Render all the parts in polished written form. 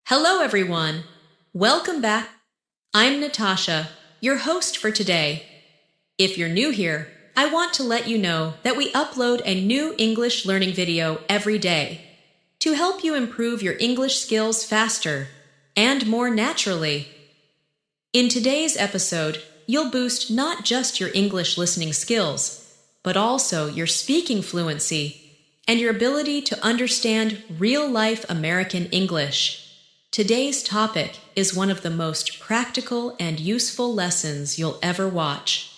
Hello, everyone. Welcome back. I'm Natasha, your host for today. If you're new here, I want to let you know that we upload a new English learning video every day to help you improve your English skills faster and more naturally. In today's episode, you'll boost not just your English listening skills, but also your speaking fluency and your ability to understand real-life American English. Today's topic is one of the most practical and useful lessons you'll ever watch.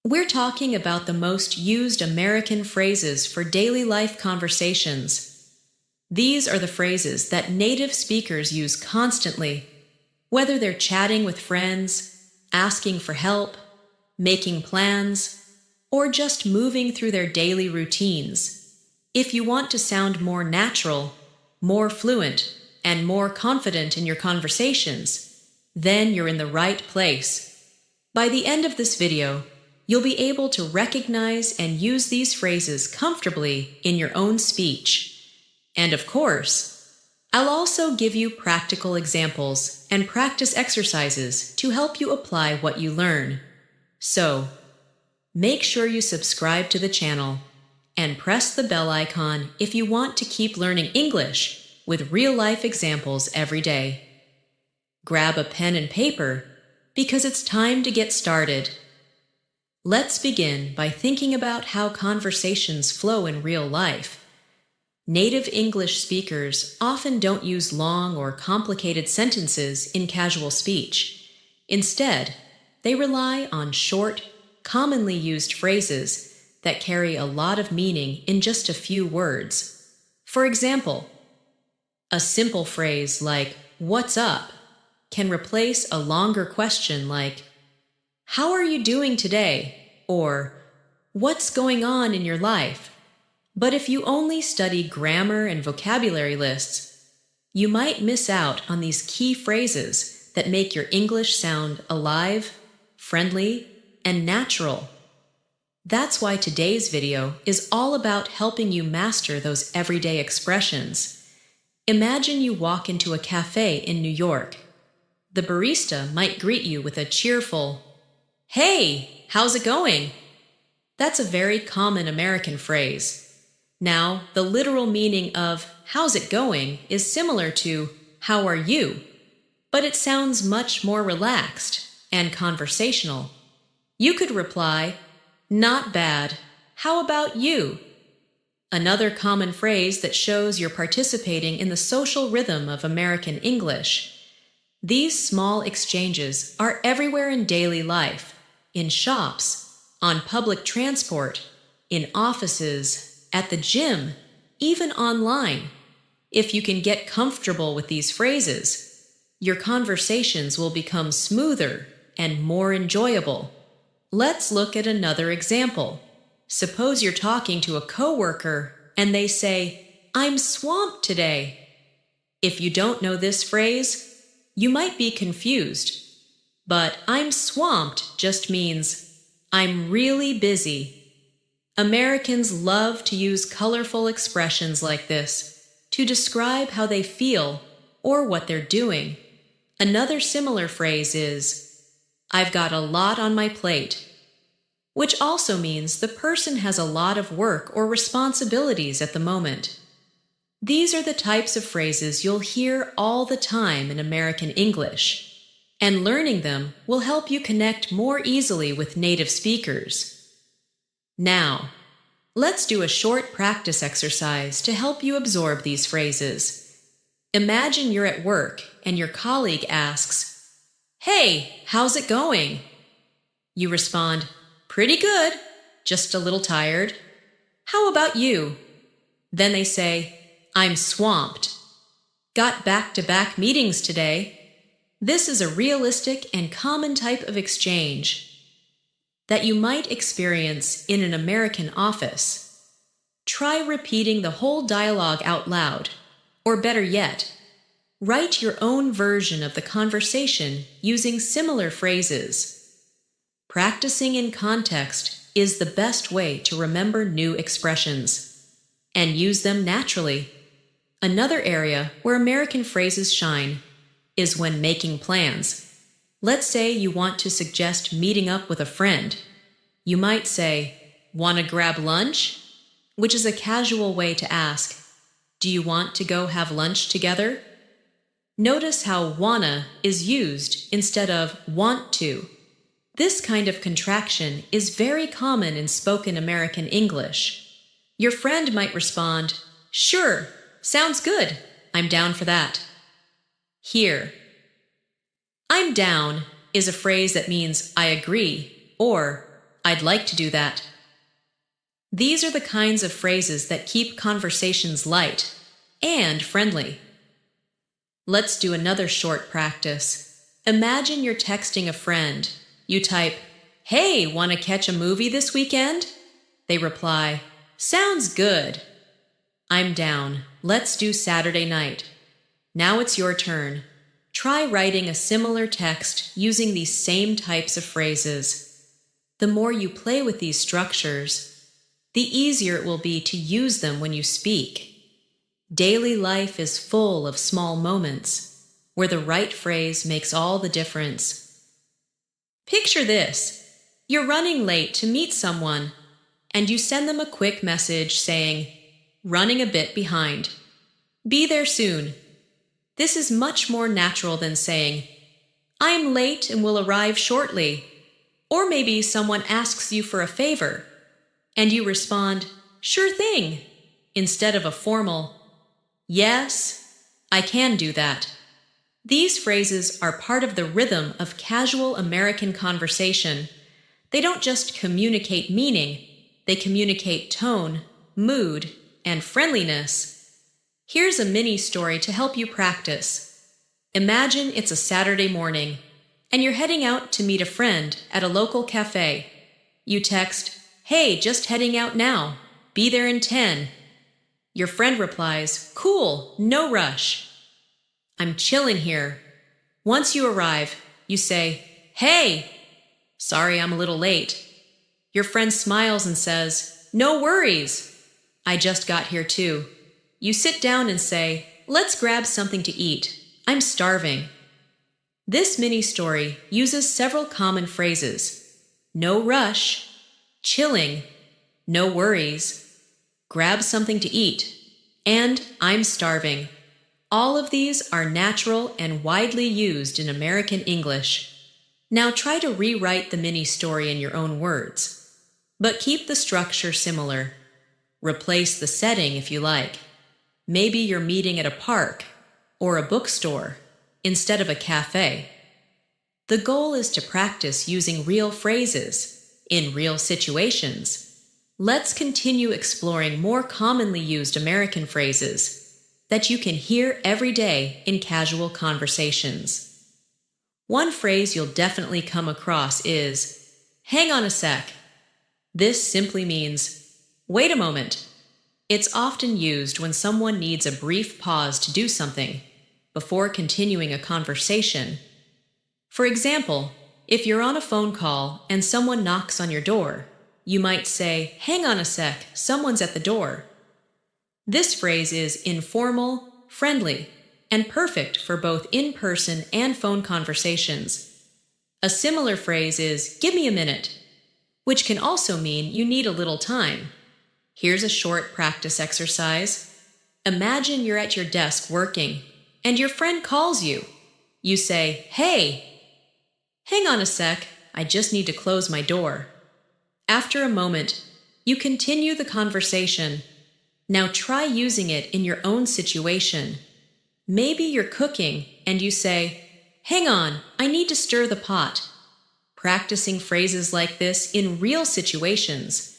We're talking about the most used American phrases for daily life conversations. These are the phrases that native speakers use constantly, whether they're chatting with friends, asking for help, making plans, or just moving through their daily routines. If you want to sound more natural, more fluent, and more confident in your conversations, then you're in the right place. By the end of this video, you'll be able to recognize and use these phrases comfortably in your own speech. And of course, I'll also give you practical examples and practice exercises to help you apply what you learn. So, make sure you subscribe to the channel and press the bell icon if you want to keep learning English with real-life examples every day. Grab a pen and paper because it's time to get started. Let's begin by thinking about how conversations flow in real life. Native English speakers often don't use long or complicated sentences in casual speech. Instead, they rely on short, commonly used phrases that carry a lot of meaning in just a few words. For example, a simple phrase like, "What's up?" can replace a longer question like, "How are you doing today?" or "What's going on in your life?" But if you only study grammar and vocabulary lists, you might miss out on these key phrases that make your English sound alive, friendly, and natural. That's why today's video is all about helping you master those everyday expressions. Imagine you walk into a cafe in New York. The barista might greet you with a cheerful, "Hey, how's it going?" That's a very common American phrase. Now, the literal meaning of "how's it going" is similar to "how are you?" but it sounds much more relaxed and conversational. You could reply, "Not bad. How about you?" Another common phrase that shows you're participating in the social rhythm of American English. These small exchanges are everywhere in daily life, in shops, on public transport, in offices, at the gym, even online. If you can get comfortable with these phrases, your conversations will become smoother and more enjoyable. Let's look at another example. Suppose you're talking to a coworker and they say, "I'm swamped today." If you don't know this phrase, you might be confused. But "I'm swamped" just means I'm really busy. Americans love to use colorful expressions like this to describe how they feel or what they're doing. Another similar phrase is, "I've got a lot on my plate," which also means the person has a lot of work or responsibilities at the moment. These are the types of phrases you'll hear all the time in American English, and learning them will help you connect more easily with native speakers. Now, let's do a short practice exercise to help you absorb these phrases. Imagine you're at work and your colleague asks, "Hey, how's it going?" You respond, "Pretty good, just a little tired. How about you?" Then they say, "I'm swamped. Got back-to-back meetings today." This is a realistic and common type of exchange that you might experience in an American office. Try repeating the whole dialogue out loud, or better yet, write your own version of the conversation using similar phrases. Practicing in context is the best way to remember new expressions and use them naturally. Another area where American phrases shine is when making plans. Let's say you want to suggest meeting up with a friend. You might say, "Wanna grab lunch?" which is a casual way to ask, "Do you want to go have lunch together?" Notice how wanna is used instead of want to. This kind of contraction is very common in spoken American English. Your friend might respond, "Sure, sounds good. I'm down for that." Here, "I'm down" is a phrase that means "I agree" or "I'd like to do that." These are the kinds of phrases that keep conversations light and friendly. Let's do another short practice. Imagine you're texting a friend. You type, "Hey, wanna catch a movie this weekend?" They reply, "Sounds good." "I'm down. Let's do Saturday night." Now it's your turn. Try writing a similar text using these same types of phrases. The more you play with these structures, the easier it will be to use them when you speak. Daily life is full of small moments where the right phrase makes all the difference. Picture this. You're running late to meet someone, and you send them a quick message saying, "Running a bit behind. Be there soon." This is much more natural than saying, "I'm late and will arrive shortly." Or maybe someone asks you for a favor, and you respond, "Sure thing," instead of a formal, "Yes, I can do that." These phrases are part of the rhythm of casual American conversation. They don't just communicate meaning, they communicate tone, mood, and friendliness. Here's a mini story to help you practice. Imagine it's a Saturday morning, and you're heading out to meet a friend at a local cafe. You text, "Hey, just heading out now. Be there in 10. Your friend replies, "Cool, no rush." "I'm chilling here." Once you arrive, you say, "Hey, sorry I'm a little late." Your friend smiles and says, "No worries. I just got here too." You sit down and say, "Let's grab something to eat. I'm starving." This mini story uses several common phrases: no rush, chilling, no worries, grab something to eat, and I'm starving. All of these are natural and widely used in American English. Now try to rewrite the mini story in your own words, but keep the structure similar. Replace the setting if you like. Maybe you're meeting at a park or a bookstore instead of a cafe. The goal is to practice using real phrases in real situations. Let's continue exploring more commonly used American phrases that you can hear every day in casual conversations. One phrase you'll definitely come across is, "Hang on a sec." This simply means, "Wait a moment." It's often used when someone needs a brief pause to do something before continuing a conversation. For example, if you're on a phone call and someone knocks on your door, you might say, "Hang on a sec, someone's at the door." This phrase is informal, friendly, and perfect for both in-person and phone conversations. A similar phrase is, "Give me a minute," which can also mean you need a little time. Here's a short practice exercise. Imagine you're at your desk working, and your friend calls you. You say, "Hey, hang on a sec, I just need to close my door." After a moment, you continue the conversation. Now try using it in your own situation. Maybe you're cooking and you say, "Hang on, I need to stir the pot." Practicing phrases like this in real situations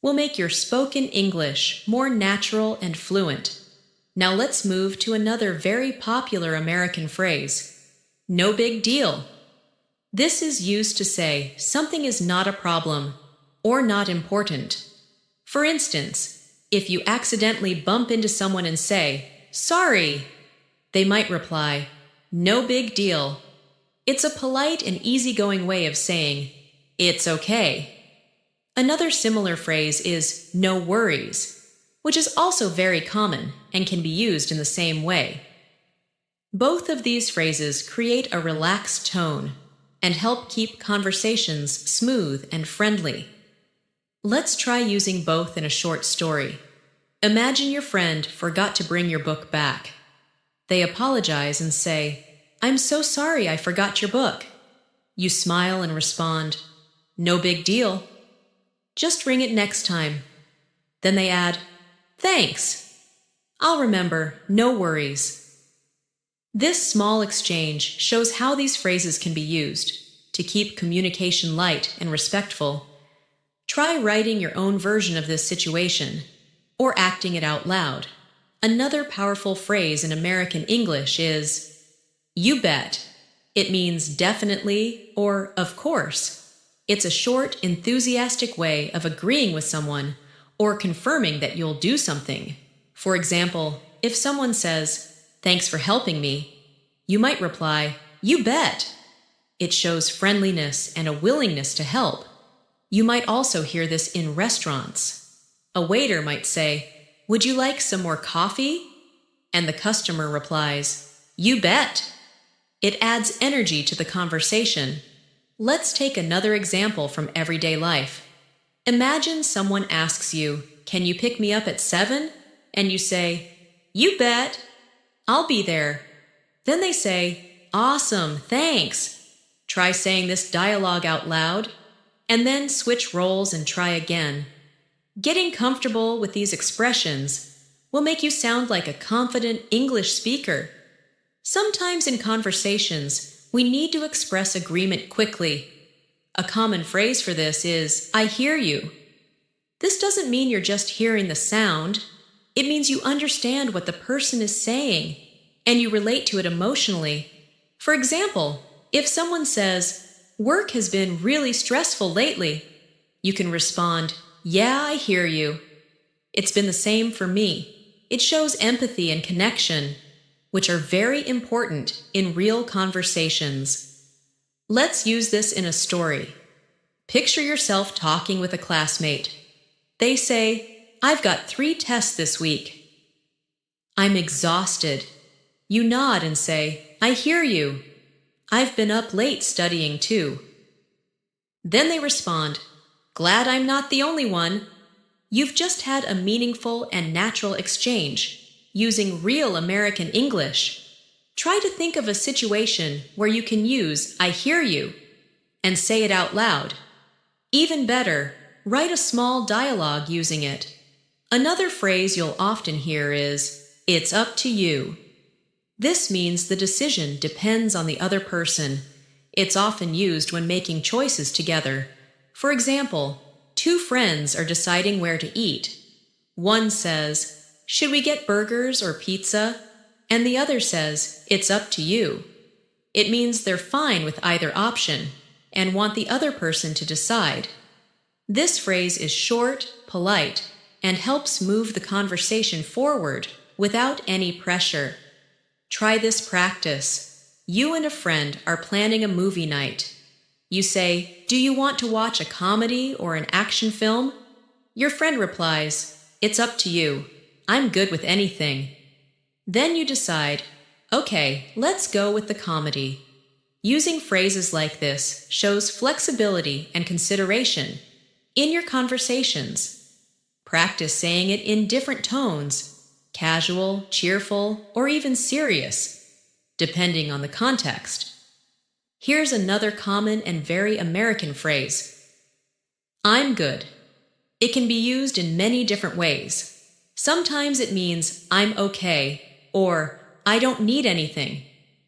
will make your spoken English more natural and fluent. Now let's move to another very popular American phrase, "No big deal." This is used to say something is not a problem or not important. For instance, if you accidentally bump into someone and say, "Sorry," they might reply, "No big deal." It's a polite and easygoing way of saying, "It's okay." Another similar phrase is, "No worries." which is also very common and can be used in the same way. Both of these phrases create a relaxed tone and help keep conversations smooth and friendly. Let's try using both in a short story. Imagine your friend forgot to bring your book back. They apologize and say, "I'm so sorry I forgot your book." You smile and respond, "No big deal. Just bring it next time." Then they add, "Thanks. I'll remember, no worries." This small exchange shows how these phrases can be used to keep communication light and respectful. Try writing your own version of this situation or acting it out loud. Another powerful phrase in American English is, "You bet." It means definitely or of course. It's a short, enthusiastic way of agreeing with someone or confirming that you'll do something. For example, if someone says, "Thanks for helping me," you might reply, "You bet." It shows friendliness and a willingness to help. You might also hear this in restaurants. A waiter might say, "Would you like some more coffee?" And the customer replies, "You bet." It adds energy to the conversation. Let's take another example from everyday life. Imagine someone asks you, "Can you pick me up at 7?" And you say, "You bet. I'll be there." Then they say, "Awesome, thanks." Try saying this dialogue out loud, and then switch roles and try again. Getting comfortable with these expressions will make you sound like a confident English speaker. Sometimes in conversations, we need to express agreement quickly. A common phrase for this is, "I hear you." This doesn't mean you're just hearing the sound. It means you understand what the person is saying, and you relate to it emotionally. For example, if someone says, "Work has been really stressful lately," you can respond, "Yeah, I hear you. It's been the same for me." It shows empathy and connection, which are very important in real conversations. Let's use this in a story. Picture yourself talking with a classmate. They say, "I've got 3 tests this week. I'm exhausted." You nod and say, "I hear you. I've been up late studying too." Then they respond, "Glad I'm not the only one." You've just had a meaningful and natural exchange using real American English. Try to think of a situation where you can use "I hear you" and say it out loud. Even better, write a small dialogue using it. Another phrase you'll often hear is, "It's up to you." This means the decision depends on the other person. It's often used when making choices together. For example, 2 friends are deciding where to eat. One says, "Should we get burgers or pizza?" And the other says, "It's up to you." It means they're fine with either option and want the other person to decide. This phrase is short, polite, and helps move the conversation forward without any pressure. Try this practice. You and a friend are planning a movie night. You say, "Do you want to watch a comedy or an action film?" Your friend replies, "It's up to you. I'm good with anything." Then you decide, "Okay, let's go with the comedy." Using phrases like this shows flexibility and consideration in your conversations. Practice saying it in different tones, casual, cheerful, or even serious, depending on the context. Here's another common and very American phrase. "I'm good." It can be used in many different ways. Sometimes it means "I'm okay" or "I don't need anything."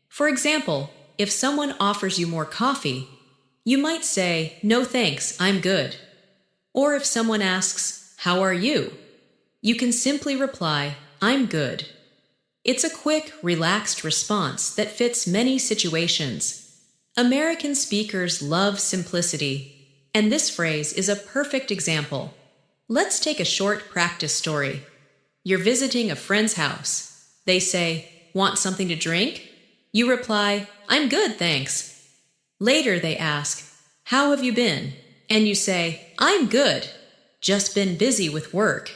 For example, if someone offers you more coffee, you might say, "No thanks, I'm good." Or if someone asks, "How are you?" you can simply reply, "I'm good." It's a quick, relaxed response that fits many situations. American speakers love simplicity, and this phrase is a perfect example. Let's take a short practice story. You're visiting a friend's house. They say, "Want something to drink?" You reply, "I'm good, thanks." Later they ask, "How have you been?" And you say, "I'm good. Just been busy with work."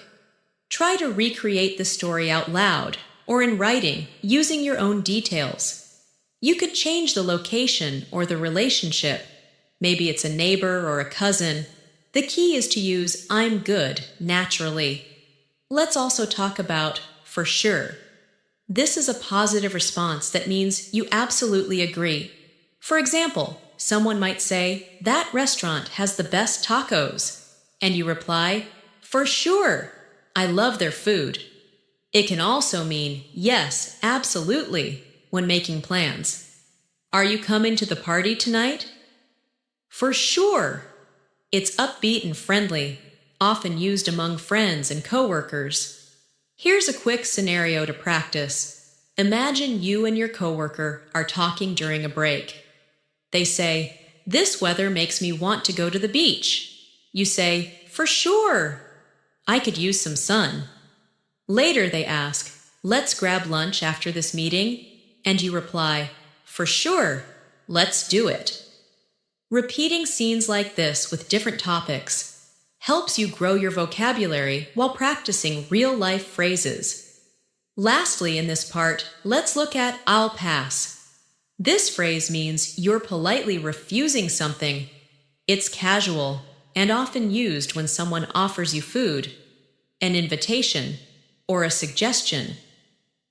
Try to recreate the story out loud or in writing using your own details. You could change the location or the relationship. Maybe it's a neighbor or a cousin. The key is to use I'm good naturally. Let's also talk about for sure. This is a positive response that means you absolutely agree. For example, someone might say, "That restaurant has the best tacos." And you reply, "For sure. I love their food." It can also mean, "Yes, absolutely," when making plans. "Are you coming to the party tonight?" For sure. It's upbeat and friendly, often used among friends and coworkers. Here's a quick scenario to practice. Imagine you and your coworker are talking during a break. They say, "This weather makes me want to go to the beach." You say, "For sure. I could use some sun." Later they ask, "Let's grab lunch after this meeting?" And you reply, "For sure. Let's do it." Repeating scenes like this with different topics helps you grow your vocabulary while practicing real-life phrases. Lastly, in this part, let's look at I'll pass. This phrase means you're politely refusing something. It's casual and often used when someone offers you food, an invitation, or a suggestion.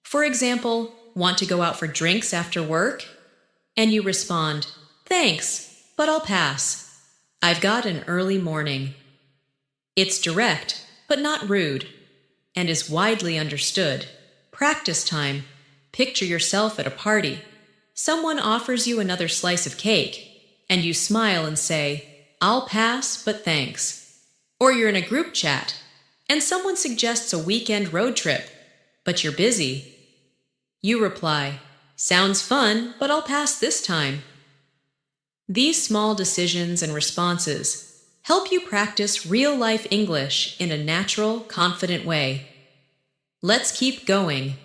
For example, want to go out for drinks after work? And you respond, "Thanks, but I'll pass. I've got an early morning." It's direct, but not rude, and is widely understood. Practice time. Picture yourself at a party. Someone offers you another slice of cake, and you smile and say, "I'll pass, but thanks." Or you're in a group chat, and someone suggests a weekend road trip, but you're busy. You reply, "Sounds fun, but I'll pass this time." These small decisions and responses help you practice real-life English in a natural, confident way. Let's keep going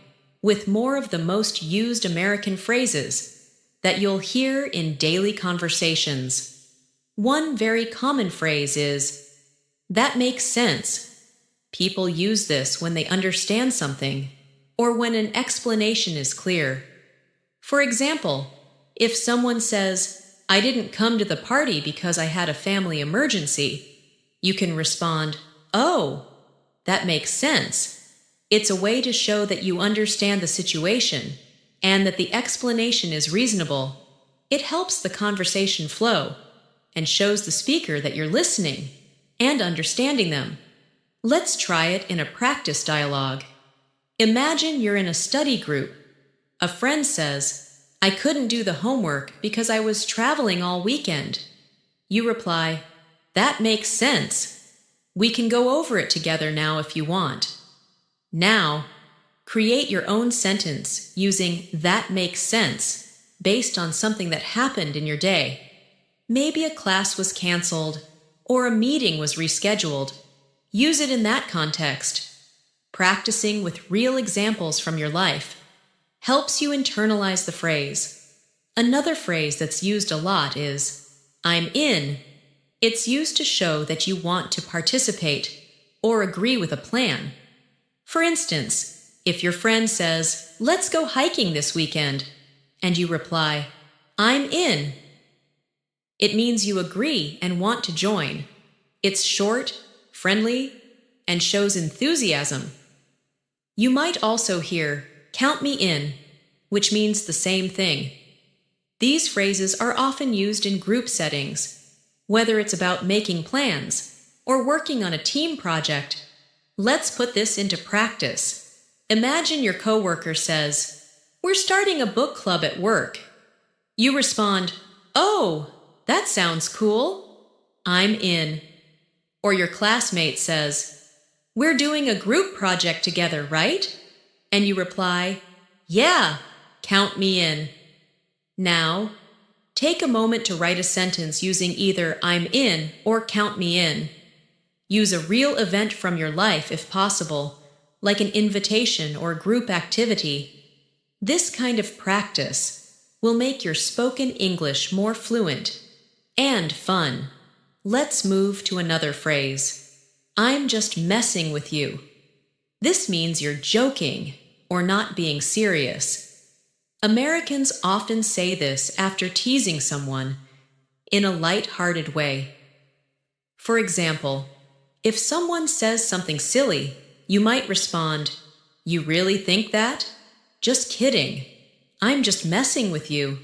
with more of the most used American phrases that you'll hear in daily conversations. One very common phrase is, "That makes sense." People use this when they understand something or when an explanation is clear. For example, if someone says, "I didn't come to the party because I had a family emergency," you can respond, "Oh, that makes sense." It's a way to show that you understand the situation and that the explanation is reasonable. It helps the conversation flow and shows the speaker that you're listening and understanding them. Let's try it in a practice dialogue. Imagine you're in a study group. A friend says, "I couldn't do the homework because I was traveling all weekend." You reply, "That makes sense. We can go over it together now if you want." Now, create your own sentence using "that makes sense" based on something that happened in your day. Maybe a class was canceled or a meeting was rescheduled. Use it in that context. Practicing with real examples from your life helps you internalize the phrase. Another phrase that's used a lot is, "I'm in." It's used to show that you want to participate or agree with a plan. For instance, if your friend says, "Let's go hiking this weekend," and you reply, "I'm in," it means you agree and want to join. It's short, friendly, and shows enthusiasm. You might also hear, "Count me in," which means the same thing. These phrases are often used in group settings, whether it's about making plans or working on a team project. Let's put this into practice. Imagine your coworker says, "We're starting a book club at work." You respond, "Oh, that sounds cool. I'm in." Or your classmate says, "We're doing a group project together, right?" And you reply, "Yeah, count me in." Now, take a moment to write a sentence using either "I'm in" or "count me in." Use a real event from your life if possible, like an invitation or group activity. This kind of practice will make your spoken English more fluent and fun. Let's move to another phrase. "I'm just messing with you." This means you're joking or not being serious. Americans often say this after teasing someone in a light-hearted way. For example, if someone says something silly, you might respond, "You really think that? Just kidding. I'm just messing with you."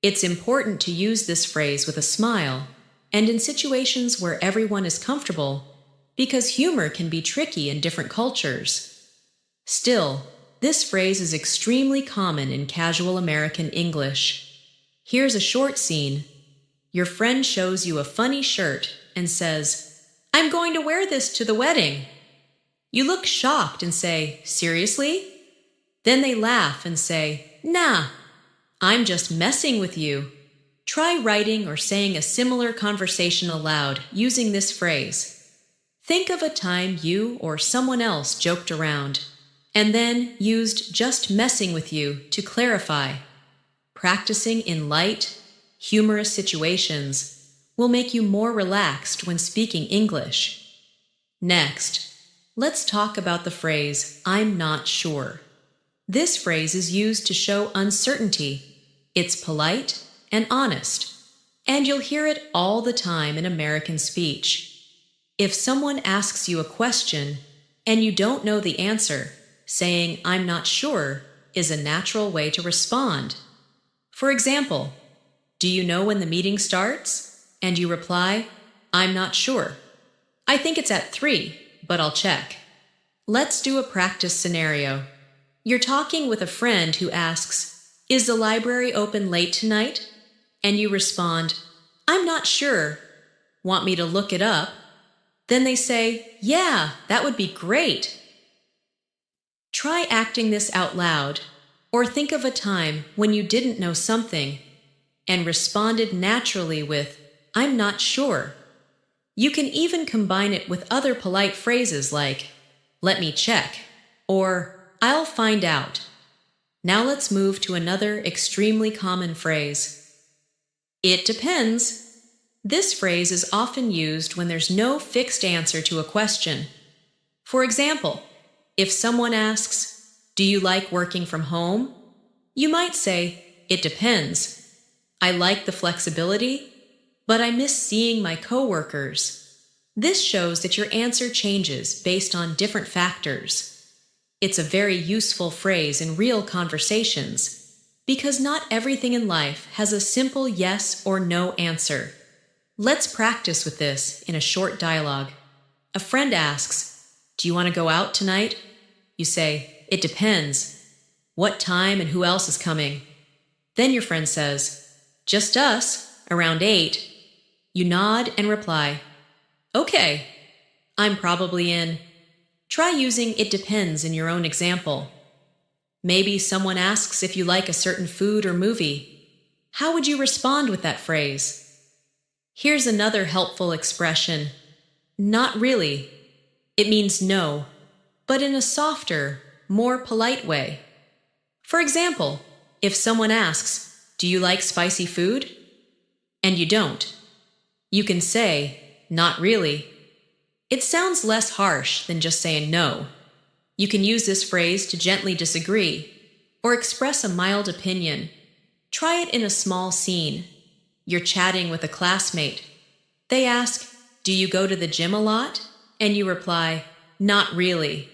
It's important to use this phrase with a smile and in situations where everyone is comfortable, because humor can be tricky in different cultures. Still, this phrase is extremely common in casual American English. Here's a short scene. Your friend shows you a funny shirt and says, "I'm going to wear this to the wedding." You look shocked and say, "Seriously?" Then they laugh and say, "Nah, I'm just messing with you." Try writing or saying a similar conversation aloud using this phrase. Think of a time you or someone else joked around and then used "just messing with you" to clarify. Practicing in light, humorous situations will make you more relaxed when speaking English. Next, let's talk about the phrase, "I'm not sure." This phrase is used to show uncertainty. It's polite and honest, and you'll hear it all the time in American speech. If someone asks you a question and you don't know the answer, saying, "I'm not sure," is a natural way to respond. For example, "Do you know when the meeting starts?" And you reply, "I'm not sure. I think it's at 3, but I'll check." Let's do a practice scenario. You're talking with a friend who asks, "Is the library open late tonight?" And you respond, "I'm not sure. Want me to look it up?" Then they say, "Yeah, that would be great." Try acting this out loud, or think of a time when you didn't know something and responded naturally with, "I'm not sure." You can even combine it with other polite phrases like, "Let me check," or "I'll find out." Now let's move to another extremely common phrase. It depends. This phrase is often used when there's no fixed answer to a question. For example, if someone asks, "Do you like working from home?" You might say, "It depends. I like the flexibility, but I miss seeing my coworkers." This shows that your answer changes based on different factors. It's a very useful phrase in real conversations, because not everything in life has a simple yes or no answer. Let's practice with this in a short dialogue. A friend asks, "Do you want to go out tonight?" You say, "It depends. What time and who else is coming?" Then your friend says, "Just us, around 8. You nod and reply, "Okay, I'm probably in." Try using "it depends" in your own example. Maybe someone asks if you like a certain food or movie. How would you respond with that phrase? Here's another helpful expression, "not really." It means no, but in a softer, more polite way. For example, if someone asks, "Do you like spicy food?" and you don't, you can say, "Not really." It sounds less harsh than just saying no. You can use this phrase to gently disagree or express a mild opinion. Try it in a small scene. You're chatting with a classmate. They ask, "Do you go to the gym a lot?" And you reply, "Not really.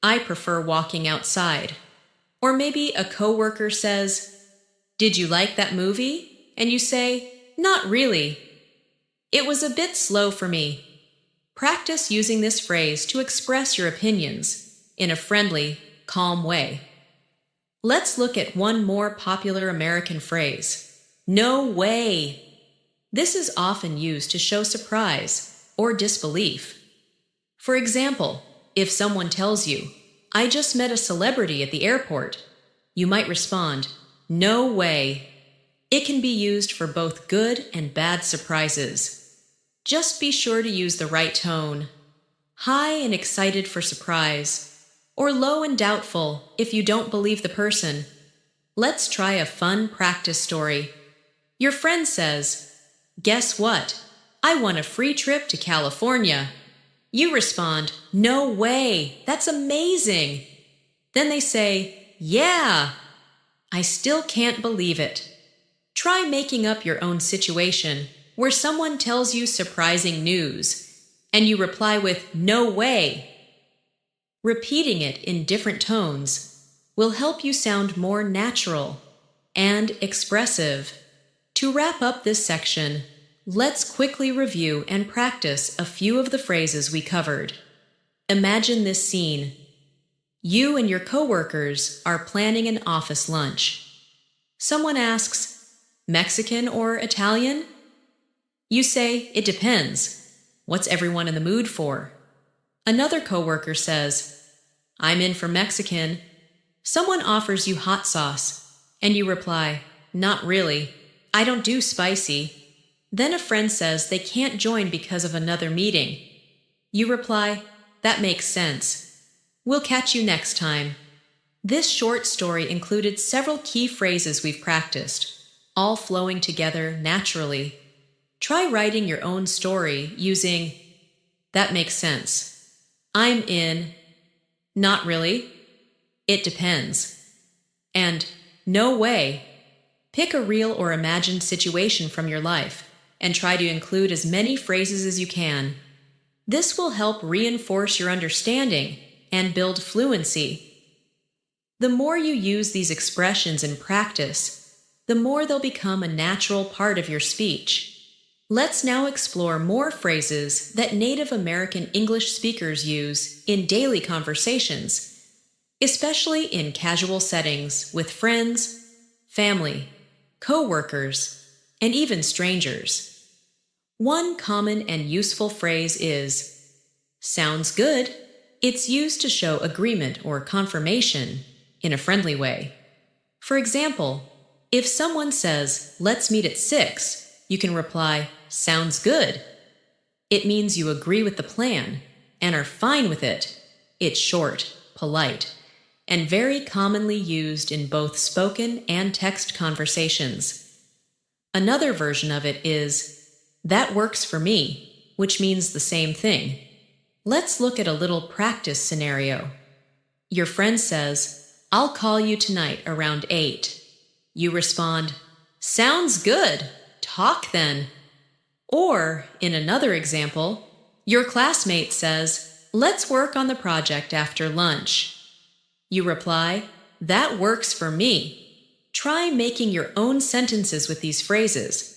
I prefer walking outside." Or maybe a coworker says, "Did you like that movie?" And you say, "Not really. It was a bit slow for me." Practice using this phrase to express your opinions in a friendly, calm way. Let's look at one more popular American phrase, "No way." This is often used to show surprise or disbelief. For example, if someone tells you, "I just met a celebrity at the airport," you might respond, "No way." It can be used for both good and bad surprises. Just be sure to use the right tone, high and excited for surprise, or low and doubtful if you don't believe the person. Let's try a fun practice story. Your friend says, "Guess what? I won a free trip to California." You respond, "No way, that's amazing." Then they say, "Yeah, I still can't believe it." Try making up your own situation where someone tells you surprising news and you reply with, "No way." Repeating it in different tones will help you sound more natural and expressive. To wrap up this section, let's quickly review and practice a few of the phrases we covered. Imagine this scene. You and your coworkers are planning an office lunch. Someone asks, "Mexican or Italian?" You say, "It depends. What's everyone in the mood for?" Another coworker says, "I'm in for Mexican." Someone offers you hot sauce, and you reply, "Not really. I don't do spicy." Then a friend says they can't join because of another meeting. You reply, "That makes sense. We'll catch you next time." This short story included several key phrases we've practiced, all flowing together naturally. Try writing your own story using "That makes sense," "I'm in," "Not really," "It depends," and "No way." Pick a real or imagined situation from your life and try to include as many phrases as you can. This will help reinforce your understanding and build fluency. The more you use these expressions in practice, the more they'll become a natural part of your speech. Let's now explore more phrases that Native American English speakers use in daily conversations, especially in casual settings with friends, family, co-workers, and even strangers. One common and useful phrase is, "Sounds good." It's used to show agreement or confirmation in a friendly way. For example, if someone says, "Let's meet at 6, you can reply, "Sounds good." It means you agree with the plan and are fine with it. It's short, polite, and very commonly used in both spoken and text conversations. Another version of it is, "That works for me," which means the same thing. Let's look at a little practice scenario. Your friend says, "I'll call you tonight around 8. You respond, "Sounds good. Talk then." Or, in another example, your classmate says, "Let's work on the project after lunch." You reply, "That works for me." Try making your own sentences with these phrases.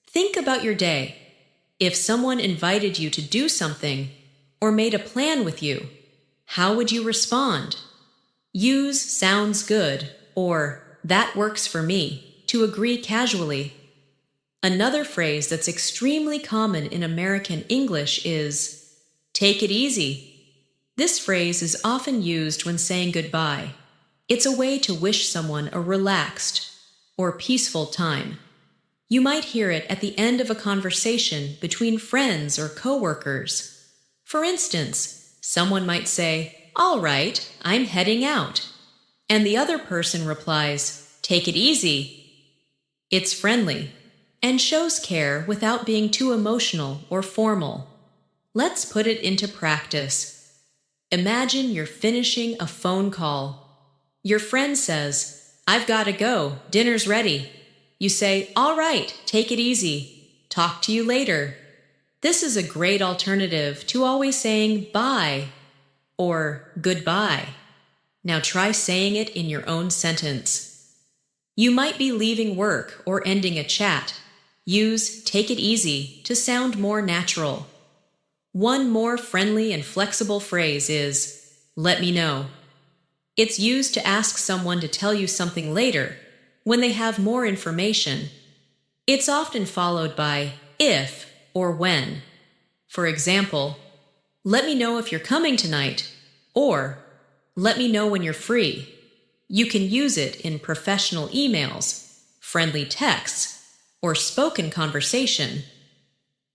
Think about your day. If someone invited you to do something or made a plan with you, how would you respond? Use "sounds good" or "that works for me" to agree casually. Another phrase that's extremely common in American English is "take it easy." This phrase is often used when saying goodbye. It's a way to wish someone a relaxed or peaceful time. You might hear it at the end of a conversation between friends or coworkers. For instance, someone might say, "All right, I'm heading out." And the other person replies, "Take it easy." It's friendly and shows care without being too emotional or formal. Let's put it into practice. Imagine you're finishing a phone call. Your friend says, "I've got to go, dinner's ready." You say, "All right, take it easy. Talk to you later." This is a great alternative to always saying bye or goodbye. Now try saying it in your own sentence. You might be leaving work or ending a chat. Use "take it easy" to sound more natural. One more friendly and flexible phrase is "let me know." It's used to ask someone to tell you something later when they have more information. It's often followed by "if" or "when." For example, "Let me know if you're coming tonight," or "Let me know when you're free." You can use it in professional emails, friendly texts, or spoken conversation.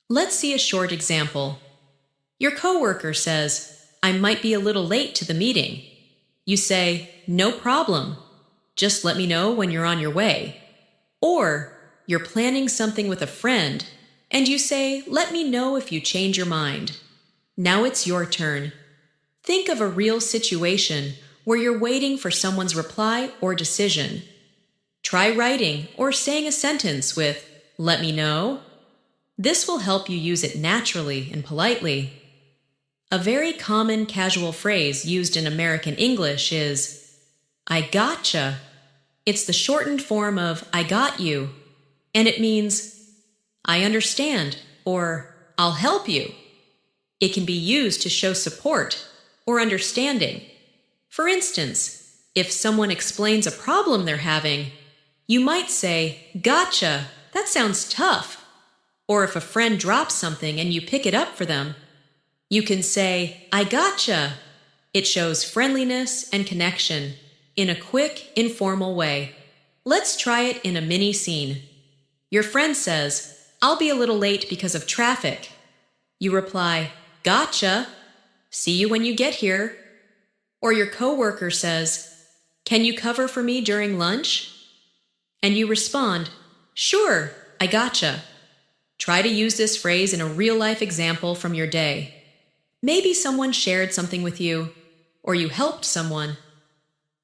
Let's see a short example. Your coworker says, "I might be a little late to the meeting." You say, "No problem. Just let me know when you're on your way." Or you're planning something with a friend, and you say, "Let me know if you change your mind." Now it's your turn. Think of a real situation where you're waiting for someone's reply or decision. Try writing or saying a sentence with, "Let me know." This will help you use it naturally and politely. A very common casual phrase used in American English is, "I gotcha." It's the shortened form of "I got you," and it means, "I understand," or "I'll help you." It can be used to show support or understanding. For instance, if someone explains a problem they're having, you might say, "Gotcha, that sounds tough." Or if a friend drops something and you pick it up for them, you can say, "I gotcha." It shows friendliness and connection in a quick, informal way. Let's try it in a mini scene. Your friend says, "I'll be a little late because of traffic." You reply, "Gotcha. See you when you get here." Or your coworker says, "Can you cover for me during lunch?" And you respond, "Sure, I gotcha." Try to use this phrase in a real-life example from your day. Maybe someone shared something with you, or you helped someone.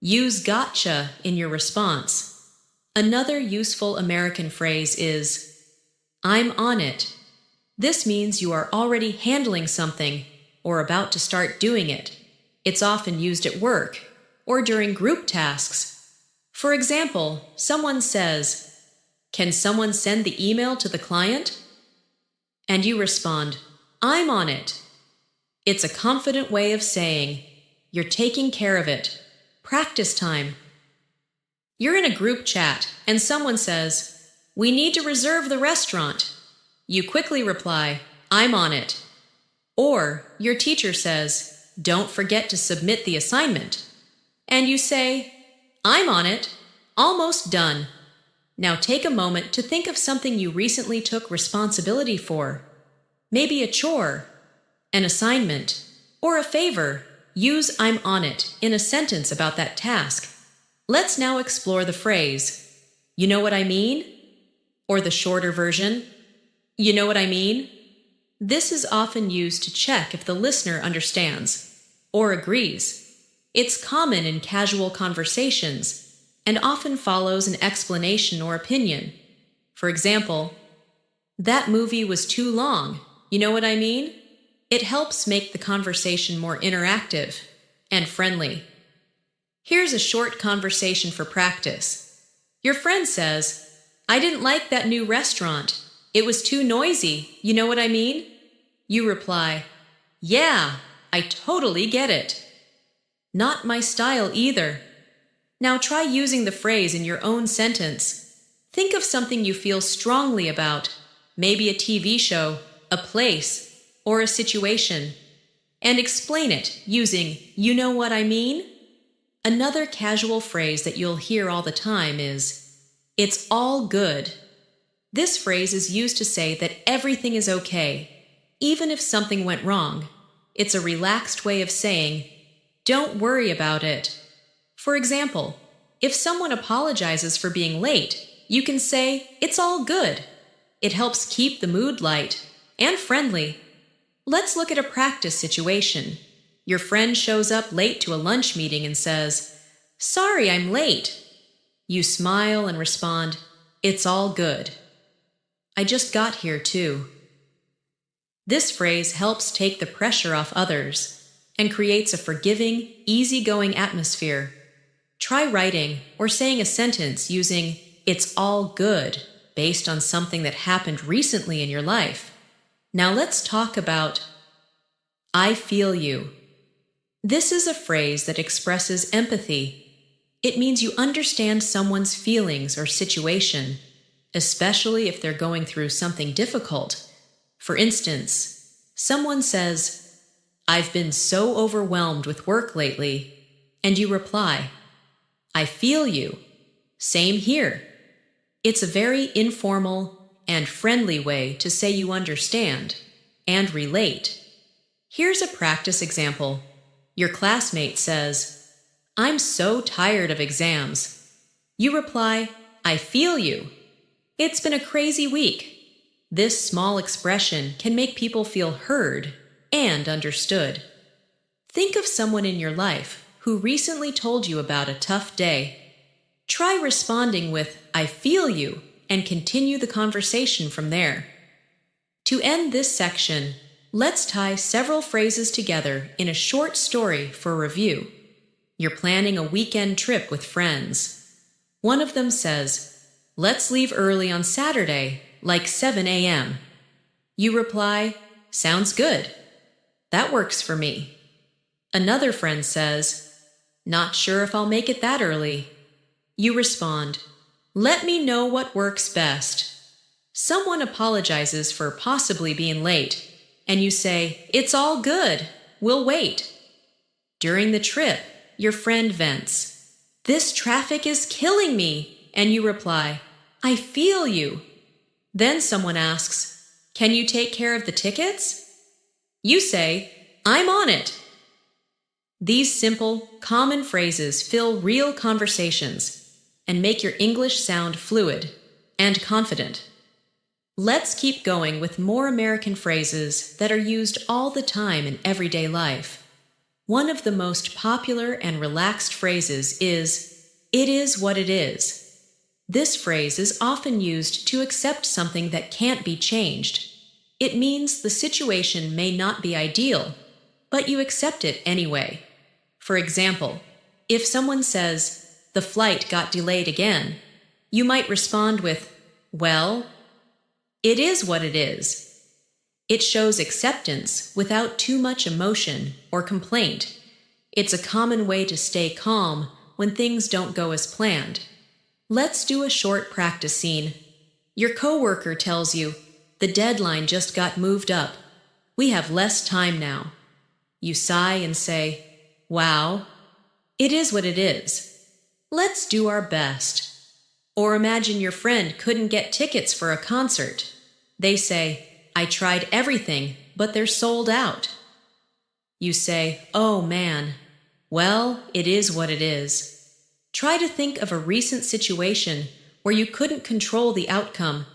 Use gotcha in your response. Another useful American phrase is, "I'm on it." This means you are already handling something or about to start doing it. It's often used at work or during group tasks. For example, someone says, "Can someone send the email to the client?" And you respond, "I'm on it." It's a confident way of saying, "You're taking care of it. Practice time." You're in a group chat and someone says, "We need to reserve the restaurant." You quickly reply, "I'm on it." Or your teacher says, "Don't forget to submit the assignment." And you say, "I'm on it. Almost done." Now take a moment to think of something you recently took responsibility for. Maybe a chore, an assignment, or a favor. Use "I'm on it" in a sentence about that task. Let's now explore the phrase, "You know what I mean?" Or the shorter version, "You know what I mean?" This is often used to check if the listener understands or agrees. It's common in casual conversations and often follows an explanation or opinion. For example, "That movie was too long. You know what I mean?" It helps make the conversation more interactive and friendly. Here's a short conversation for practice. Your friend says, "I didn't like that new restaurant. It was too noisy. You know what I mean?" You reply, "Yeah, I totally get it." "Not my style either." Now try using the phrase in your own sentence. Think of something you feel strongly about, maybe a TV show, a place, or a situation, and explain it using "You know what I mean?" Another casual phrase that you'll hear all the time is, "It's all good." This phrase is used to say that everything is okay, even if something went wrong. It's a relaxed way of saying, "Don't worry about it." For example, if someone apologizes for being late, you can say, "It's all good." It helps keep the mood light and friendly. Let's look at a practice situation. Your friend shows up late to a lunch meeting and says, "Sorry, I'm late." You smile and respond, "It's all good. I just got here too." This phrase helps take the pressure off others and creates a forgiving, easygoing atmosphere. Try writing or saying a sentence using "it's all good" based on something that happened recently in your life. Now let's talk about "I feel you." This is a phrase that expresses empathy. It means you understand someone's feelings or situation, especially if they're going through something difficult. For instance, someone says, "I've been so overwhelmed with work lately," and you reply, "I feel you. Same here." It's a very informal and friendly way to say you understand and relate. Here's a practice example. Your classmate says, "I'm so tired of exams." You reply, "I feel you. It's been a crazy week." This small expression can make people feel heard and understood. Think of someone in your life who recently told you about a tough day. Try responding with, "I feel you," and continue the conversation from there. To end this section, let's tie several phrases together in a short story for review. You're planning a weekend trip with friends. One of them says, "Let's leave early on Saturday, like 7 a.m." You reply, "Sounds good. That works for me." Another friend says, "Not sure if I'll make it that early." You respond, "Let me know what works best." Someone apologizes for possibly being late, and you say, "It's all good. We'll wait." During the trip, your friend vents, "This traffic is killing me," and you reply, "I feel you." Then someone asks, "Can you take care of the tickets?" You say, "I'm on it." These simple, common phrases fill real conversations and make your English sound fluid and confident. Let's keep going with more American phrases that are used all the time in everyday life. One of the most popular and relaxed phrases is, "It is what it is." This phrase is often used to accept something that can't be changed. It means the situation may not be ideal, but you accept it anyway. For example, if someone says, "The flight got delayed again," you might respond with, "Well, it is what it is." It shows acceptance without too much emotion or complaint. It's a common way to stay calm when things don't go as planned. Let's do a short practice scene. Your coworker tells you, "The deadline just got moved up. We have less time now." You sigh and say, "Wow, it is what it is. Let's do our best." Or imagine your friend couldn't get tickets for a concert. They say, "I tried everything, but they're sold out." You say, "Oh man, well, it is what it is." Try to think of a recent situation where you couldn't control the outcome.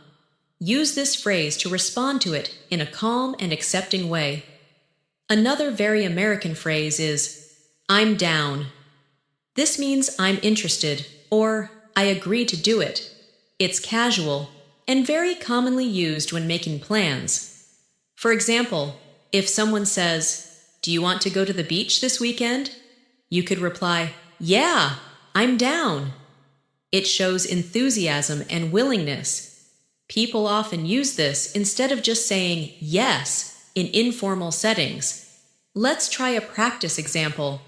Use this phrase to respond to it in a calm and accepting way. Another very American phrase is, "I'm down." This means I'm interested, or I agree to do it. It's casual and very commonly used when making plans. For example, if someone says, "Do you want to go to the beach this weekend?" You could reply, "Yeah, I'm down." It shows enthusiasm and willingness. People often use this instead of just saying yes in informal settings. Let's try a practice example.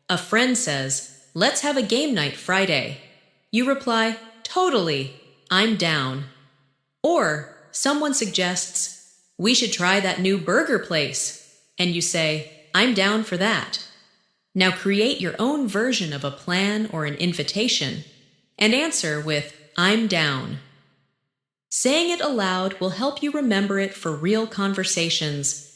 A friend says, "Let's have a game night Friday." You reply, "Totally, I'm down." Or someone suggests, "We should try that new burger place." And you say, "I'm down for that." Now create your own version of a plan or an invitation and answer with, "I'm down." Saying it aloud will help you remember it for real conversations.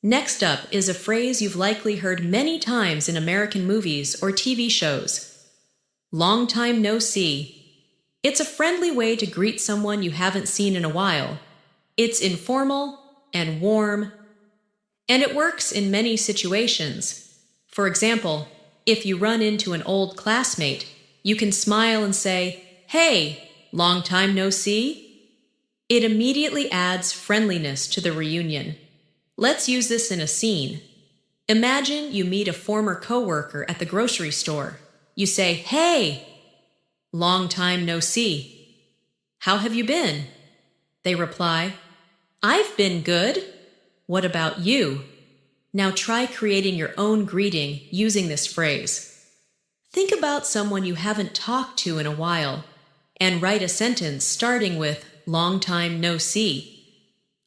Next up is a phrase you've likely heard many times in American movies or TV shows. Long time no see. It's a friendly way to greet someone you haven't seen in a while. It's informal and warm, and it works in many situations. For example, if you run into an old classmate, you can smile and say, "Hey, long time no see?" It immediately adds friendliness to the reunion. Let's use this in a scene. Imagine you meet a former coworker at the grocery store. You say, "Hey, long time no see. How have you been?" They reply, "I've been good. What about you?" Now try creating your own greeting using this phrase. Think about someone you haven't talked to in a while and write a sentence starting with "long time no see."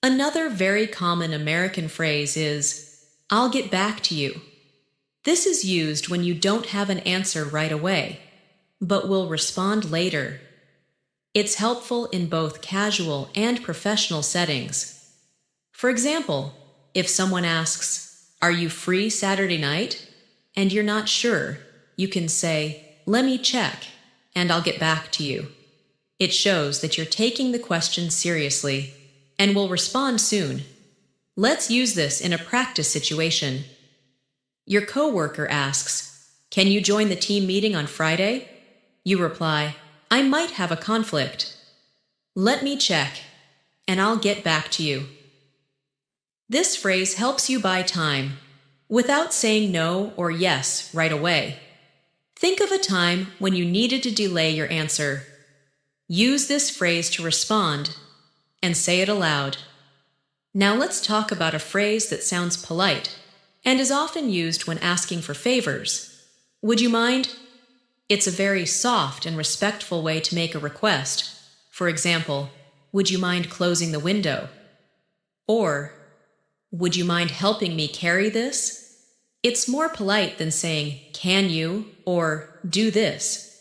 Another very common American phrase is, "I'll get back to you." This is used when you don't have an answer right away, but will respond later. It's helpful in both casual and professional settings. For example, if someone asks, "Are you free Saturday night?" and you're not sure, you can say, "Let me check, and I'll get back to you." It shows that you're taking the question seriously and will respond soon. Let's use this in a practice situation. Your coworker asks, "Can you join the team meeting on Friday?" You reply, "I might have a conflict. Let me check, and I'll get back to you." This phrase helps you buy time without saying no or yes right away. Think of a time when you needed to delay your answer. Use this phrase to respond and say it aloud. Now let's talk about a phrase that sounds polite and is often used when asking for favors. Would you mind? It's a very soft and respectful way to make a request. For example, would you mind closing the window? Or, would you mind helping me carry this? It's more polite than saying, "Can you?" or "Do this."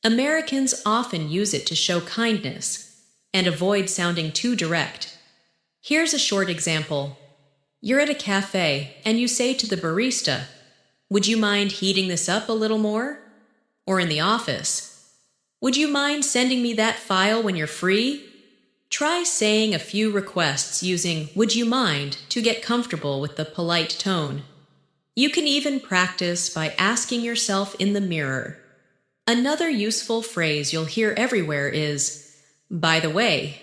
Americans often use it to show kindness and avoid sounding too direct. Here's a short example. You're at a cafe and you say to the barista, "Would you mind heating this up a little more?" Or in the office, "Would you mind sending me that file when you're free?" Try saying a few requests using "would you mind" to get comfortable with the polite tone. You can even practice by asking yourself in the mirror. Another useful phrase you'll hear everywhere is, "by the way."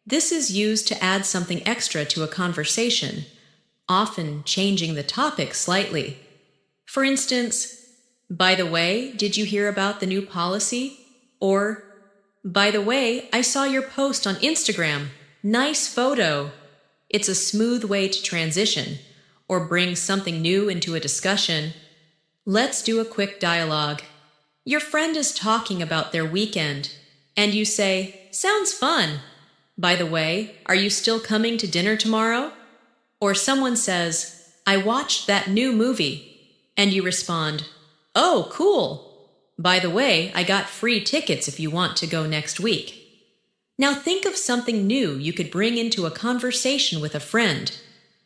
This is used to add something extra to a conversation, often changing the topic slightly. For instance, "By the way, did you hear about the new policy?" Or, "By the way, I saw your post on Instagram. Nice photo." It's a smooth way to transition or bring something new into a discussion. Let's do a quick dialogue. Your friend is talking about their weekend, and you say, "Sounds fun. By the way, are you still coming to dinner tomorrow?" Or someone says, "I watched that new movie," and you respond, "Oh, cool. By the way, I got free tickets if you want to go next week." Now think of something new you could bring into a conversation with a friend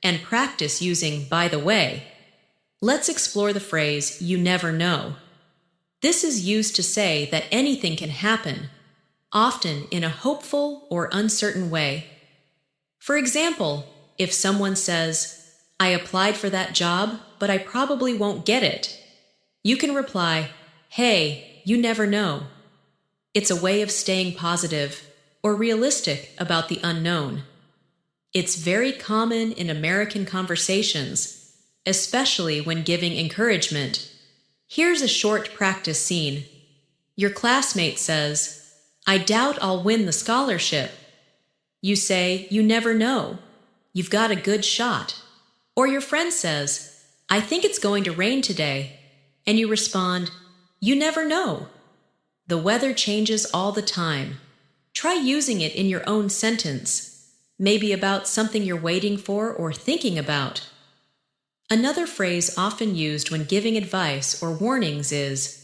and practice using "by the way." Let's explore the phrase, "you never know." This is used to say that anything can happen, often in a hopeful or uncertain way. For example, if someone says, "I applied for that job, but I probably won't get it," you can reply, "Hey, you never know." It's a way of staying positive or realistic about the unknown. It's very common in American conversations, especially when giving encouragement. Here's a short practice scene. Your classmate says, "I doubt I'll win the scholarship." You say, "You never know. You've got a good shot." Or your friend says, "I think it's going to rain today." And you respond, "You never know." The weather changes all the time. Try using it in your own sentence, maybe about something you're waiting for or thinking about. Another phrase often used when giving advice or warnings is,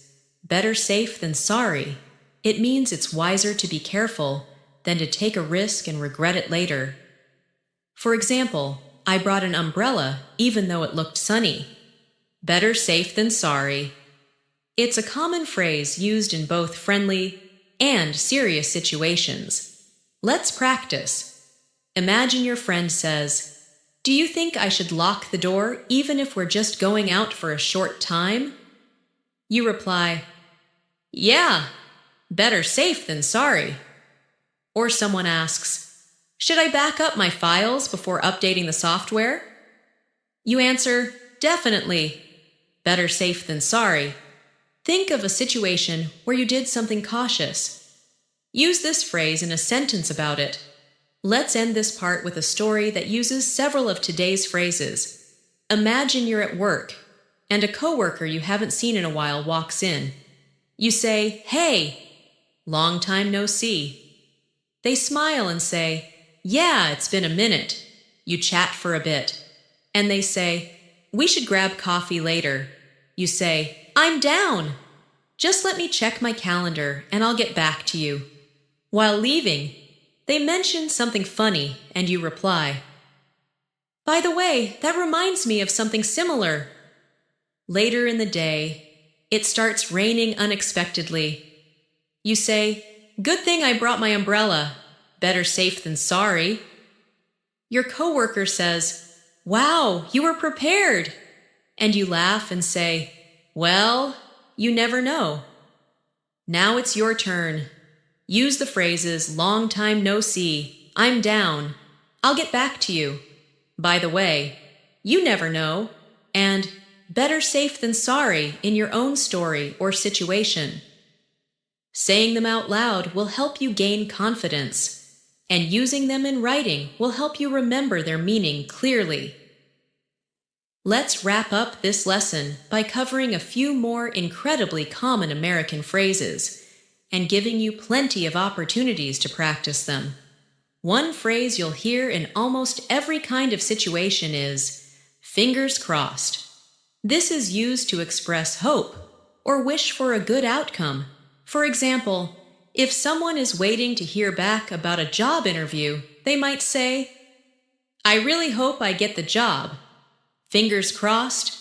"better safe than sorry." It means it's wiser to be careful than to take a risk and regret it later. For example, I brought an umbrella even though it looked sunny. Better safe than sorry. It's a common phrase used in both friendly and serious situations. Let's practice. Imagine your friend says, "Do you think I should lock the door even if we're just going out for a short time?" You reply, "Yeah, better safe than sorry." Or someone asks, "Should I back up my files before updating the software?" You answer, "Definitely. Better safe than sorry." Think of a situation where you did something cautious. Use this phrase in a sentence about it. Let's end this part with a story that uses several of today's phrases. Imagine you're at work, and a coworker you haven't seen in a while walks in. You say, "Hey, long time no see." They smile and say, "Yeah, it's been a minute." You chat for a bit, and they say, "We should grab coffee later." You say, "I'm down. Just let me check my calendar and I'll get back to you." While leaving, they mention something funny and you reply, "By the way, that reminds me of something similar." Later in the day, it starts raining unexpectedly. You say, "Good thing I brought my umbrella. Better safe than sorry." Your coworker says, "Wow, you were prepared." And you laugh and say, "Well, you never know." Now it's your turn. Use the phrases "long time no see," "I'm down," "I'll get back to you," "by the way," "you never know," and "better safe than sorry" in your own story or situation. Saying them out loud will help you gain confidence, and using them in writing will help you remember their meaning clearly. Let's wrap up this lesson by covering a few more incredibly common American phrases and giving you plenty of opportunities to practice them. One phrase you'll hear in almost every kind of situation is "fingers crossed." This is used to express hope or wish for a good outcome. For example, if someone is waiting to hear back about a job interview, they might say, "I really hope I get the job. Fingers crossed."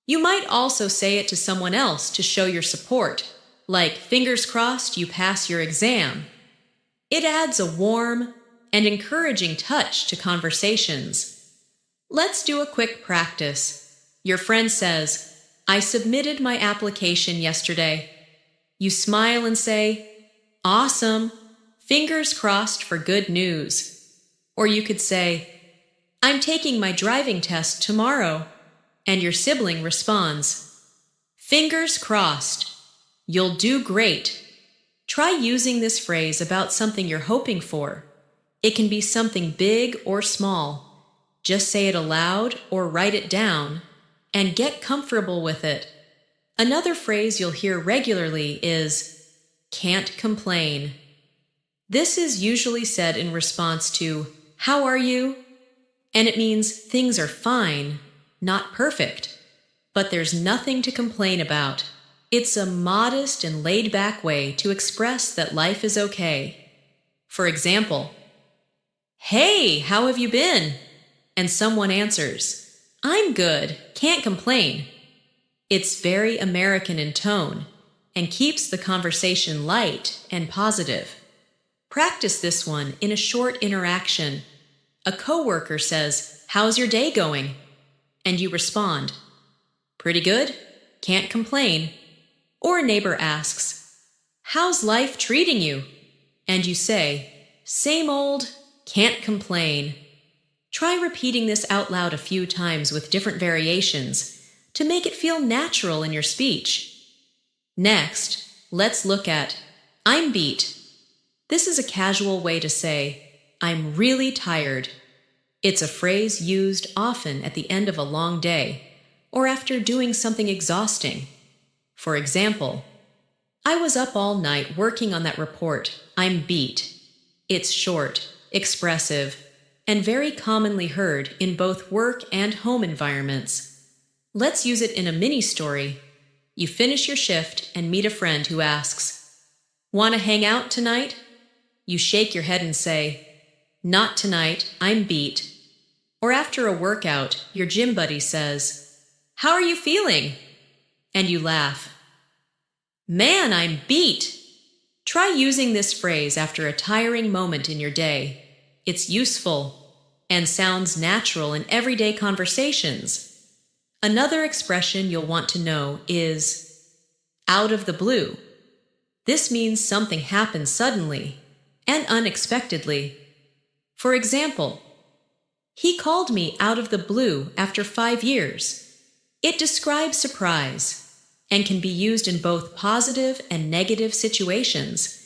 You might also say it to someone else to show your support, like "fingers crossed you pass your exam." It adds a warm and encouraging touch to conversations. Let's do a quick practice. Your friend says, "I submitted my application yesterday." You smile and say, "Awesome, fingers crossed for good news." Or you could say, "I'm taking my driving test tomorrow." And your sibling responds, "Fingers crossed, you'll do great." Try using this phrase about something you're hoping for. It can be something big or small. Just say it aloud or write it down and get comfortable with it. Another phrase you'll hear regularly is "can't complain." This is usually said in response to "how are you?" and it means things are fine, not perfect, but there's nothing to complain about. It's a modest and laid-back way to express that life is okay. For example, "Hey, how have you been?" And someone answers, "I'm good, can't complain." It's very American in tone and keeps the conversation light and positive. Practice this one in a short interaction. A coworker says, "How's your day going?" And you respond, "Pretty good, can't complain." Or a neighbor asks, "How's life treating you?" And you say, "Same old, can't complain." Try repeating this out loud a few times with different variations to make it feel natural in your speech. Next, let's look at "I'm beat." This is a casual way to say, "I'm really tired." It's a phrase used often at the end of a long day or after doing something exhausting. For example, "I was up all night working on that report. I'm beat." It's short, expressive, and very commonly heard in both work and home environments. Let's use it in a mini story. You finish your shift and meet a friend who asks, "Want to hang out tonight?" You shake your head and say, "Not tonight, I'm beat." Or after a workout, your gym buddy says, "How are you feeling?" And you laugh, "Man, I'm beat." Try using this phrase after a tiring moment in your day. It's useful and sounds natural in everyday conversations. Another expression you'll want to know is "out of the blue." This means something happens suddenly and unexpectedly. For example, "He called me out of the blue after 5 years." It describes surprise and can be used in both positive and negative situations.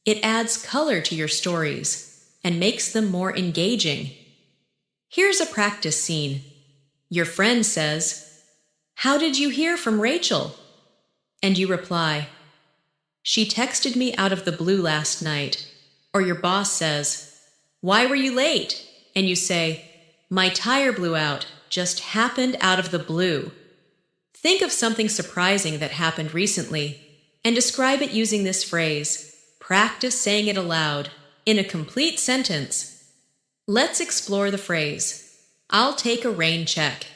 It adds color to your stories and makes them more engaging. Here's a practice scene. Your friend says, "How did you hear from Rachel?" And you reply, "She texted me out of the blue last night." Or your boss says, "Why were you late?" And you say, "My tire blew out, just happened out of the blue." Think of something surprising that happened recently and describe it using this phrase. Practice saying it aloud in a complete sentence. Let's explore the phrase, "I'll take a rain check."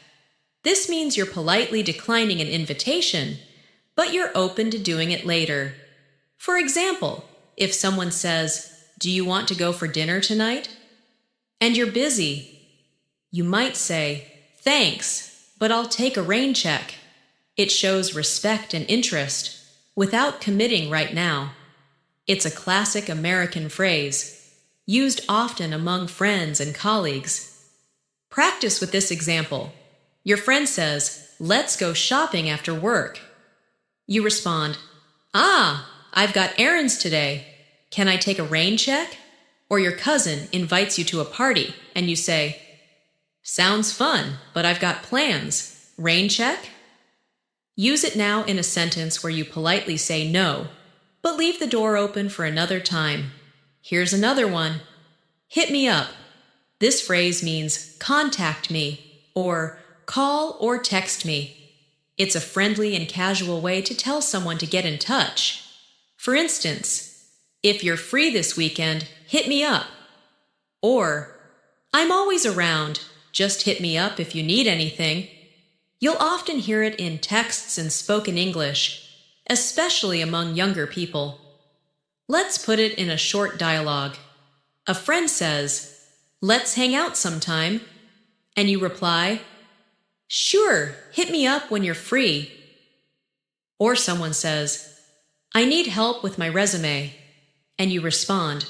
This means you're politely declining an invitation, but you're open to doing it later. For example, if someone says, "Do you want to go for dinner tonight?" and you're busy, You might say, "Thanks, but I'll take a rain check." It shows respect and interest without committing right now. It's a classic American phrase, used often among friends and colleagues. Practice with this example. Your friend says, "Let's go shopping after work." You respond, "Ah, I've got errands today. Can I take a rain check?" Or your cousin invites you to a party and you say, "Sounds fun, but I've got plans. Rain check?" Use it now in a sentence where you politely say no, but leave the door open for another time. Here's another one. Hit me up. This phrase means contact me or call or text me. It's a friendly and casual way to tell someone to get in touch. For instance, "If you're free this weekend, hit me up." Or, "I'm always around. Just hit me up if you need anything." You'll often hear it in texts and spoken English, especially among younger people. Let's put it in a short dialogue. A friend says, "Let's hang out sometime." And you reply, "Sure, hit me up when you're free." Or someone says, "I need help with my resume." And you respond,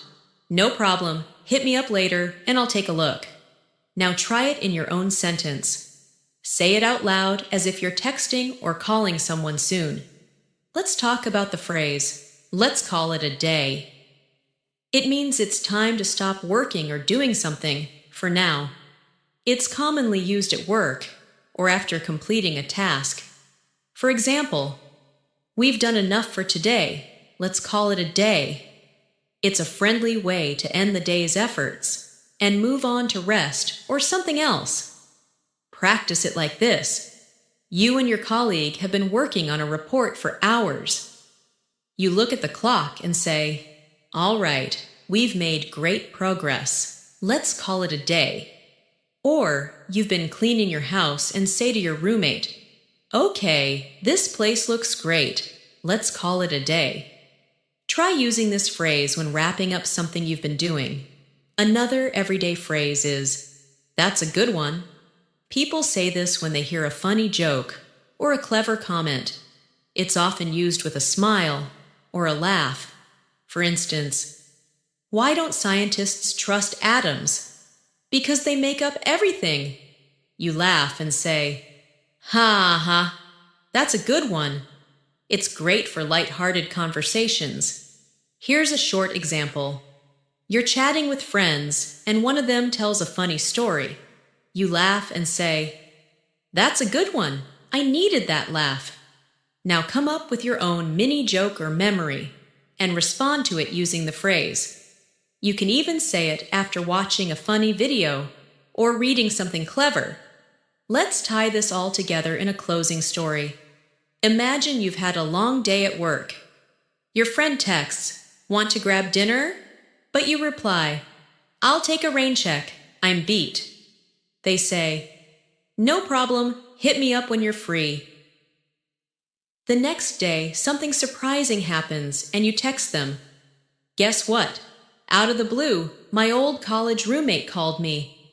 "No problem, hit me up later and I'll take a look." Now try it in your own sentence. Say it out loud as if you're texting or calling someone soon. Let's talk about the phrase, "Let's call it a day." It means it's time to stop working or doing something for now. It's commonly used at work or after completing a task. For example, "We've done enough for today. Let's call it a day." It's a friendly way to end the day's efforts and move on to rest or something else. Practice it like this. You and your colleague have been working on a report for hours. You look at the clock and say, "All right, we've made great progress. Let's call it a day." Or you've been cleaning your house and say to your roommate, "Okay, this place looks great. Let's call it a day." Try using this phrase when wrapping up something you've been doing. Another everyday phrase is, "That's a good one." People say this when they hear a funny joke or a clever comment. It's often used with a smile or a laugh. For instance, "Why don't scientists trust atoms?" "Because they make up everything." You laugh and say, "Ha ha, that's a good one." It's great for light-hearted conversations. Here's a short example. You're chatting with friends and one of them tells a funny story. You laugh and say, "That's a good one. I needed that laugh." Now come up with your own mini joke or memory and respond to it using the phrase. You can even say it after watching a funny video or reading something clever. Let's tie this all together in a closing story. Imagine you've had a long day at work. Your friend texts, "Want to grab dinner?" But you reply, "I'll take a rain check. I'm beat." They say, "No problem, hit me up when you're free." The next day, something surprising happens and you text them. "Guess what? Out of the blue, my old college roommate called me."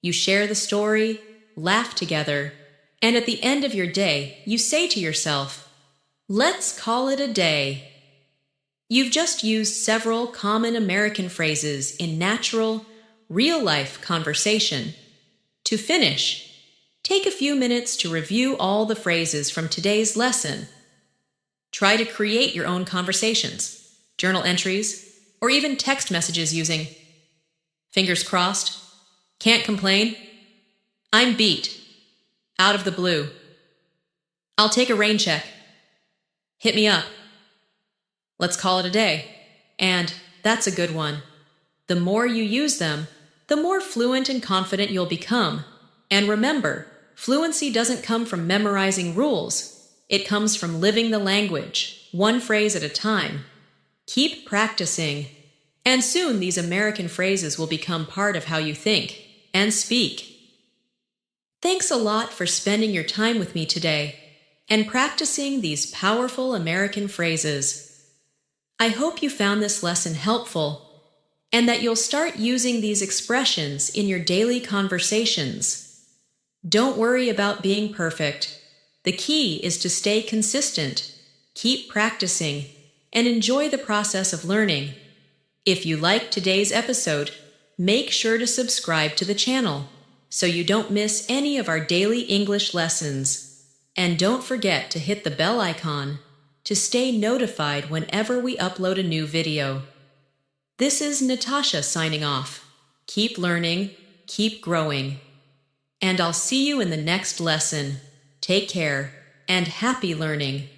You share the story, laugh together, and at the end of your day, you say to yourself, "Let's call it a day." You've just used several common American phrases in natural, real-life conversation. To finish, take a few minutes to review all the phrases from today's lesson. Try to create your own conversations, journal entries, or even text messages using "Fingers crossed," "Can't complain," "I'm beat," "Out of the blue," "I'll take a rain check," "Hit me up," "Let's call it a day," and "That's a good one." The more you use them, the more fluent and confident you'll become. And remember, fluency doesn't come from memorizing rules. It comes from living the language, one phrase at a time. Keep practicing, and soon these American phrases will become part of how you think and speak. Thanks a lot for spending your time with me today and practicing these powerful American phrases. I hope you found this lesson helpful. and that you'll start using these expressions in your daily conversations. Don't worry about being perfect. The key is to stay consistent, keep practicing, and enjoy the process of learning. If you liked today's episode, make sure to subscribe to the channel so you don't miss any of our daily English lessons. And don't forget to hit the bell icon to stay notified whenever we upload a new video. This is Natasha signing off. Keep learning, keep growing. And I'll see you in the next lesson. Take care and happy learning.